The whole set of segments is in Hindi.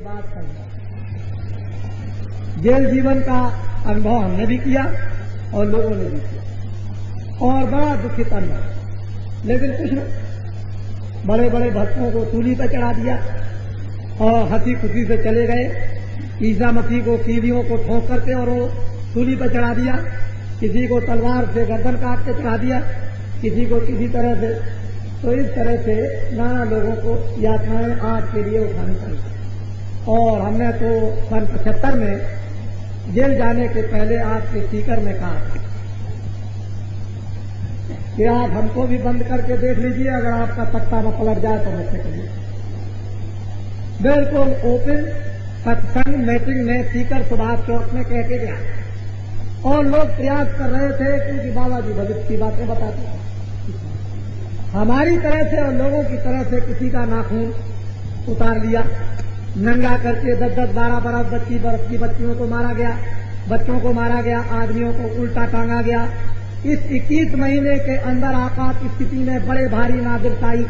बात कहूंगा। जेल जीवन का अनुभव हमने भी किया और लोगों ने भी किया और बड़ा दुखित अनुभव। लेकिन कुछ नहीं, बड़े बड़े भक्तों को सूली पर चढ़ा दिया और हंसी खुशी से चले गए। ईसा मसीह को कीड़ियों को ठोक करके और वो सूली पर चढ़ा दिया, किसी को तलवार से गर्दन काट के चढ़ा दिया, किसी को किसी तरह से। तो इस तरह से नाना लोगों को यातनाएं आज के लिए उठानी पड़ी। और हमने तो सन 75 में जेल जाने के पहले आपके स्पीकर में कहा कि आप हमको भी बंद करके देख लीजिए, अगर आपका तख्ता न पलट जाए तो मुझसे कहिए। बिल्कुल ओपन सत्संग मीटिंग में स्पीकर सुभाष चौक में कह के गया और लोग प्रयास कर रहे थे क्योंकि बाबा जी भगत की बातें बताते हैं। हमारी तरह से और लोगों की तरह से किसी का नाखून उतार लिया, नंगा करके 10-10, 12-12, 25 वर्ष की बच्चियों को मारा गया, बच्चों को मारा गया, आदमियों को उल्टा टांगा गया। इस 21 महीने के अंदर आपात स्थिति में बड़े भारी नादिरताई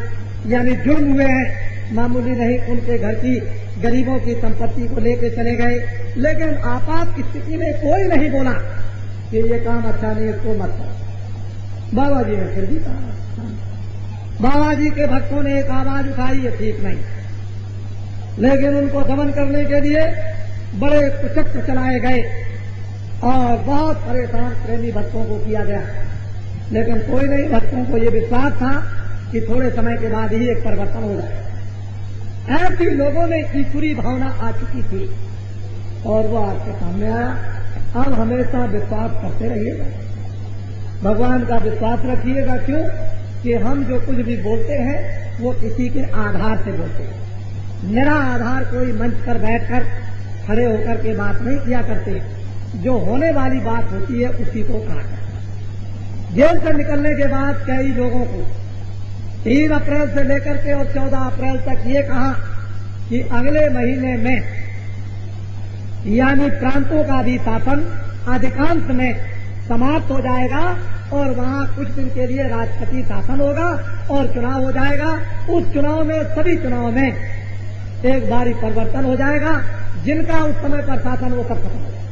यानी जुर्म हुए हैं, मामूली नहीं। उनके घर की गरीबों की संपत्ति को लेकर चले गए, लेकिन आपात स्थिति में कोई नहीं बोला कि ये काम अच्छा नहीं, इसको मत करो। बाबा जी ने फिर भी कहा। बाबा जी के भक्तों ने एक आवाज उठाई, ये ठीक नहीं, लेकिन उनको दमन करने के लिए बड़े कुचक्र चलाए गए और बहुत परेशान प्रेमी भक्तों को किया गया। लेकिन कोई नहीं, भक्तों को ये विश्वास था कि थोड़े समय के बाद ही एक परिवर्तन हो जाए। ऐसी लोगों में ईश्वरी भावना आ चुकी थी और वो आपके सामने आया। अब हमेशा विश्वास करते रहिएगा, भगवान का विश्वास रखिएगा। क्यों कि हम जो कुछ भी बोलते हैं वो किसी के आधार से बोलते हैं। मेरा आधार कोई मंच पर बैठकर खड़े होकर के बात नहीं किया करते, जो होने वाली बात होती है उसी को कहा करते। जेल से निकलने के बाद कई लोगों को 3 अप्रैल से लेकर के और 14 अप्रैल तक ये कहा कि अगले महीने में यानी प्रांतों का भी शासन अधिकांश में समाप्त हो जाएगा और वहां कुछ दिन के लिए राष्ट्रपति शासन होगा और चुनाव हो जाएगा। उस चुनाव में, सभी चुनाव में एक बारी परिवर्तन हो जाएगा। जिनका उस समय पर शासन वो सब खत्म हो जाएगा।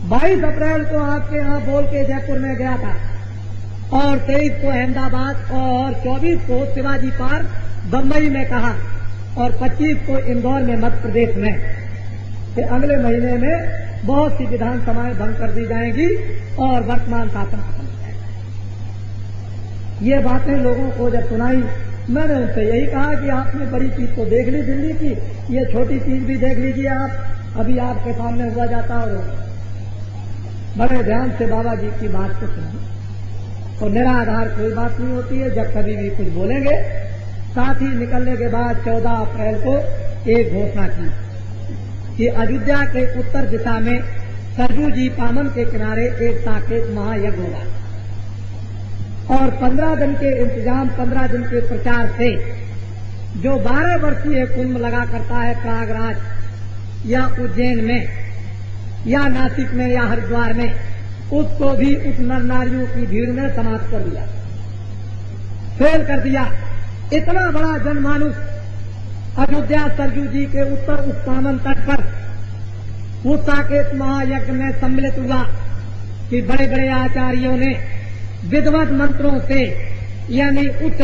22 अप्रैल को आपके यहां बोल के जयपुर में गया था और 23 को अहमदाबाद और 24 को शिवाजी पार्क बम्बई में कहा और 25 को इंदौर में मध्य प्रदेश में कि अगले महीने में बहुत सी विधानसभाएं भंग कर दी जाएंगी और वर्तमान शासन खत्म हो जाएगा। ये बातें लोगों को जब सुनाई, मैंने उनसे यही कहा कि आपने बड़ी चीज तो देख ली दिल्ली की, ये छोटी चीज भी देख लीजिए आप। अभी आपके सामने हुआ जाता और बड़े ध्यान से बाबा जी की बात को सुनिए। तो निराधार कोई बात नहीं होती है। जब कभी भी कुछ बोलेंगे, साथ ही निकलने के बाद 14 अप्रैल को एक घोषणा की कि अयोध्या के उत्तर दिशा में सरजू जी पामन के किनारे एक साकेत महायज्ञ होगा और 15 दिन के इंतजाम, 15 दिन के प्रचार से जो 12 वर्षीय कुंभ लगा करता है प्रयागराज या उज्जैन में या नासिक में या हरिद्वार में, उसको भी उस नर नारियों की भीड़ में समाप्त कर दिया, फेल कर दिया। इतना बड़ा जनमानुष अयोध्या सरजू जी के उत्तर उस पावन तट पर उस साकेत महायज्ञ में सम्मिलित हुआ कि बड़े बड़े आचार्यों ने विधिवत मंत्रों से यानी उस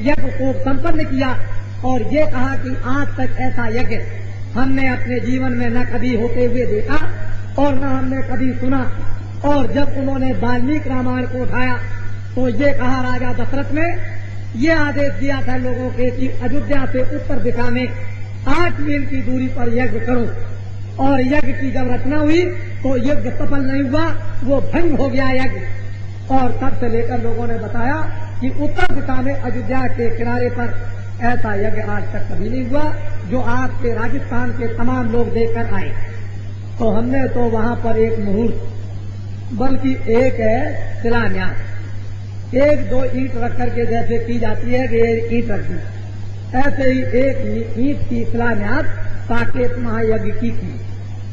यज्ञ को संपन्न किया और ये कहा कि आज तक ऐसा यज्ञ हमने अपने जीवन में न कभी होते हुए देखा और न हमने कभी सुना। और जब उन्होंने वाल्मीकि रामायण को उठाया तो ये कहा राजा दशरथ ने ये आदेश दिया था लोगों के कि अयोध्या से उत्तर दिशा में 8 मील की दूरी पर यज्ञ करो। और यज्ञ की जब रचना हुई तो यज्ञ सफल नहीं हुआ, वो भंग हो गया यज्ञ। और तब से लेकर लोगों ने बताया कि उत्तर दिशा में अयोध्या के किनारे पर ऐसा यज्ञ आज तक कभी नहीं हुआ जो आज के राजस्थान के तमाम लोग देखकर आए। तो हमने तो वहां पर एक मुहूर्त, बल्कि एक है शिलान्यास, 1-2 ईंट रख करके जैसे की जाती है कि एक ईंट रख दी, ऐसे ही एक ईंट की शिलान्यास साकेत महायज्ञ की थी,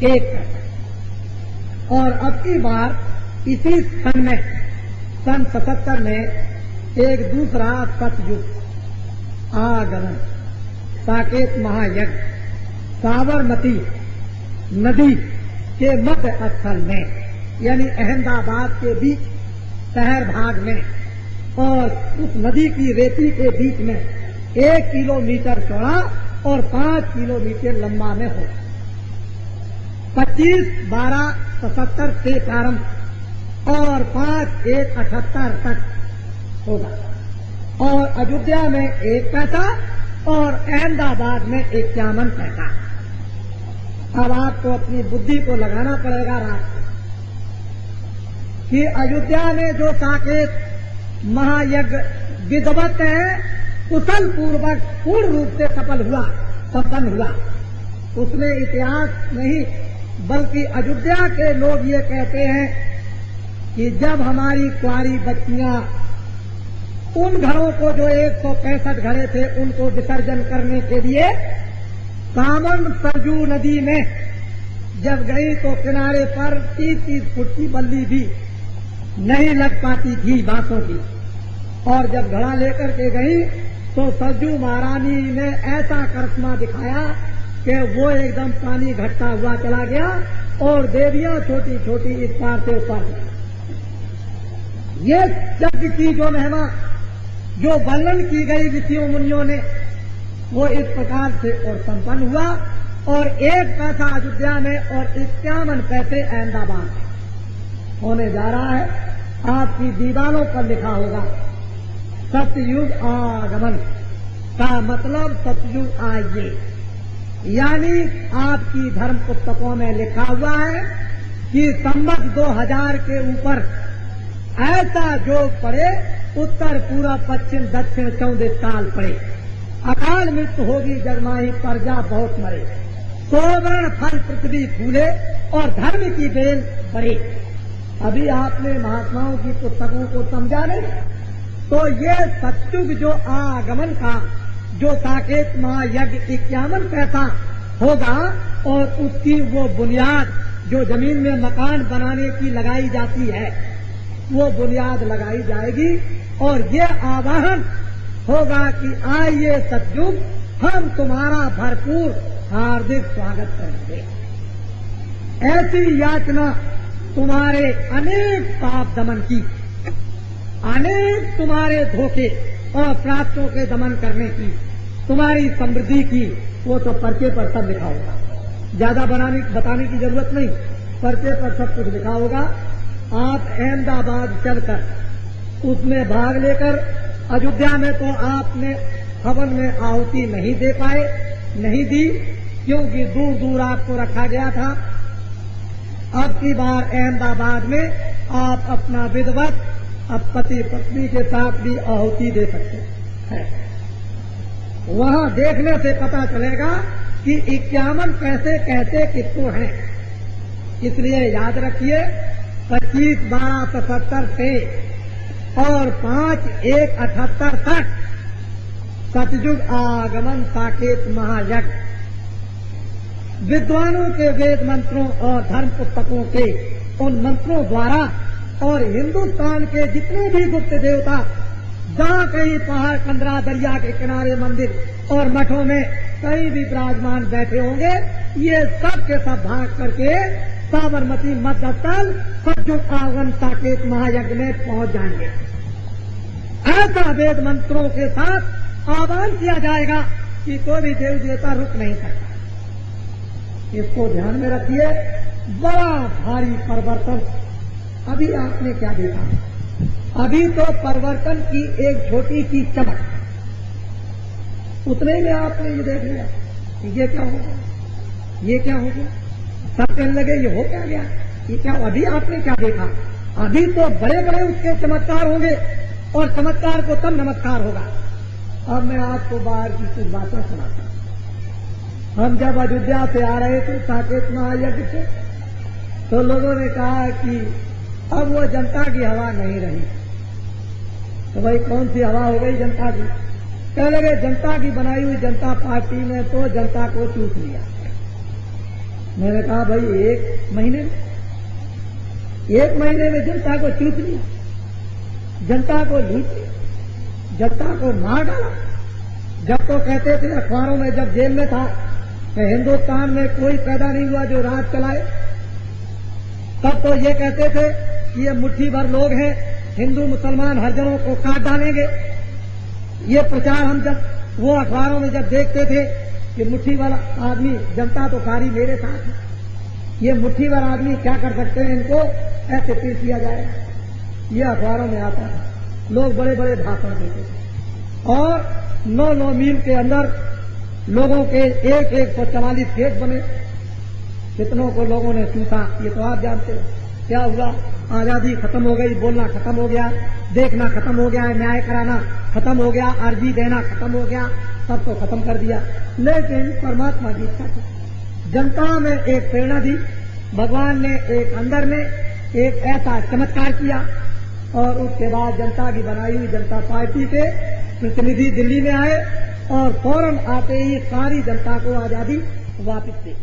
एक कर। और अब की बार इसी सन में, सन 77 में एक दूसरा सतयुग आगमन साकेत महायज्ञ साबरमती नदी के मध्य स्थल में, यानी अहमदाबाद के बीच शहर भाग में, और उस नदी की रेती के बीच में 1 किलोमीटर चौड़ा और 5 किलोमीटर लंबा में हो। 25/12/77 से प्रारंभ और 5/1/78 तक होगा। और अयोध्या में 1 पैसा और अहमदाबाद में 51 पैसा। अब आपको अपनी बुद्धि को लगाना पड़ेगा रात कि अयोध्या में जो साकेत महायज्ञ विधिवत है, कुशल पूर्वक पूर्ण रूप से संपन्न हुआ, उसमें इतिहास नहीं बल्कि अयोध्या के लोग ये कहते हैं कि जब हमारी कुंवारी बच्चियां उन घरों को जो 165 घड़े थे उनको विसर्जन करने के लिए सामन सरजू नदी में जब गई तो किनारे पर 30-30 फुट की बल्ली भी नहीं लग पाती थी बांसों की, और जब घड़ा लेकर के गई तो सरजू महारानी ने ऐसा करिश्मा दिखाया कि वो एकदम पानी घटता हुआ चला गया और देवियां छोटी छोटी इस पार से उस पार। ये यज्ञ की जो महिमा जो वर्णन की गई ऋषियों मुनियों ने, वो इस प्रकार से और संपन्न हुआ। और 1 पैसा अयोध्या में और 51 पैसे अहमदाबाद में होने जा रहा है। आपकी दीवारों पर लिखा होगा सतयुग आगमन का मतलब सतयुग आइए, यानी आपकी धर्म पुस्तकों में लिखा हुआ है कि संवत 2000 के ऊपर ऐसा योग पड़े, उत्तर पूर्व पश्चिम दक्षिण 14 काल पड़े, अकाल मृत्यु होगी जगमाही प्रजा बहुत मरे, सोवर्ण फल पृथ्वी फूले और धर्म की बेल बढ़े। अभी आपने महात्माओं की पुस्तकों को समझा नहीं, तो ये सतयुग जो आगमन का जो साकेत महायज्ञ 51 पैसा होगा और उसकी वो बुनियाद जो जमीन में मकान बनाने की लगाई जाती है वो बुनियाद लगाई जाएगी और ये आवाहन होगा कि आइए सतयुग, हम तुम्हारा भरपूर हार्दिक स्वागत करेंगे। ऐसी याचना तुम्हारे अनेक पाप दमन की, अनेक तुम्हारे धोखे और प्राप्तों के दमन करने की, तुम्हारी समृद्धि की, वो तो पर्चे पर सब लिखा होगा। ज्यादा बताने की जरूरत नहीं, पर्चे पर सब कुछ लिखा होगा। आप अहमदाबाद चलकर उसमें भाग लेकर, अयोध्या में तो आपने हवन में आहुति नहीं दे पाए, नहीं दी, क्योंकि दूर दूर आपको रखा गया था। अब की बार अहमदाबाद में आप अपना विधिवत अब पति पत्नी के साथ भी आहुति दे सकते हैं। वहां देखने से पता चलेगा कि 51 पैसे कहते किसको हैं। इसलिए याद रखिए 25/12/77 से और 5/1/78 तक सतयुग आगमन साकेत महायज्ञ विद्वानों के वेद मंत्रों और धर्म पुस्तकों के उन मंत्रों द्वारा और हिंदुस्तान के जितने भी गुप्त देवता जहां कहीं पहाड़ कंदरा दरिया के किनारे मंदिर और मठों में कहीं भी विराजमान बैठे होंगे, ये सब के सब भाग करके साबरमती मध्यस्थल सतयुग आगमन साकेत महायज्ञ में पहुंच जाएंगे। ऐसा वेद मंत्रों के साथ आह्वान किया जाएगा कि कोई भी देव देवता रुक नहीं सकता। इसको ध्यान में रखिए। बड़ा भारी परिवर्तन अभी आपने क्या देखा? अभी तो परिवर्तन की एक छोटी सी चमक, उतने में आपने ये देख लिया कि ये क्या होगा, ये क्या होगा। सब कहने लगे ये हो क्या गया, ये क्या। अभी आपने क्या देखा? अभी तो बड़े बड़े उसके चमत्कार होंगे और चमत्कार को तब नमस्कार होगा। अब मैं आपको बाहर की कुछ बातें सुनाता हूं। हम जब अयोध्या से आ रहे थे साकेत महायज्ञ से, तो लोगों ने कहा कि अब वो जनता की हवा नहीं रही। तो भाई कौन सी हवा हो गई जनता की? कह लगे जनता की बनाई हुई जनता पार्टी ने तो जनता को चूस लिया। मैंने कहा भाई एक महीने में जनता को चूस लिया, जनता को लूट लिया, जनता को मार डाला। जब तो कहते थे अखबारों में, जब जेल में था कि हिंदुस्तान में कोई पैदा नहीं हुआ जो राज चलाए। तब तो ये कहते थे कि ये मुट्ठी भर लोग हैं, हिंदू मुसलमान हर जनों को काट डालेंगे। ये प्रचार हम जब वो अखबारों में जब देखते थे कि मुट्ठी भर आदमी, जनता तो सारी मेरे साथ है, ये मुट्ठी भर आदमी क्या कर सकते हैं, इनको ऐसे पेश किया जाए, ये अखबारों में आता था। लोग बड़े बड़े भाषण देते थे और 9-9 मील के अंदर लोगों के 144 गेट बने, कितनों को लोगों ने सूखा, ये तो आप जानते हो। क्या हुआ, आजादी खत्म हो गई, बोलना खत्म हो गया, देखना खत्म हो गया, न्याय कराना खत्म हो गया, अर्जी देना खत्म हो गया, सब तो खत्म कर दिया। लेकिन परमात्मा की इच्छा थी, जनता में एक प्रेरणा दी, भगवान ने एक अंदर में एक ऐसा चमत्कार किया और उसके बाद जनता की बनाई हुई जनता पार्टी के प्रतिनिधि दिल्ली में आए और फौरन आते ही सारी जनता को आजादी वापस दी।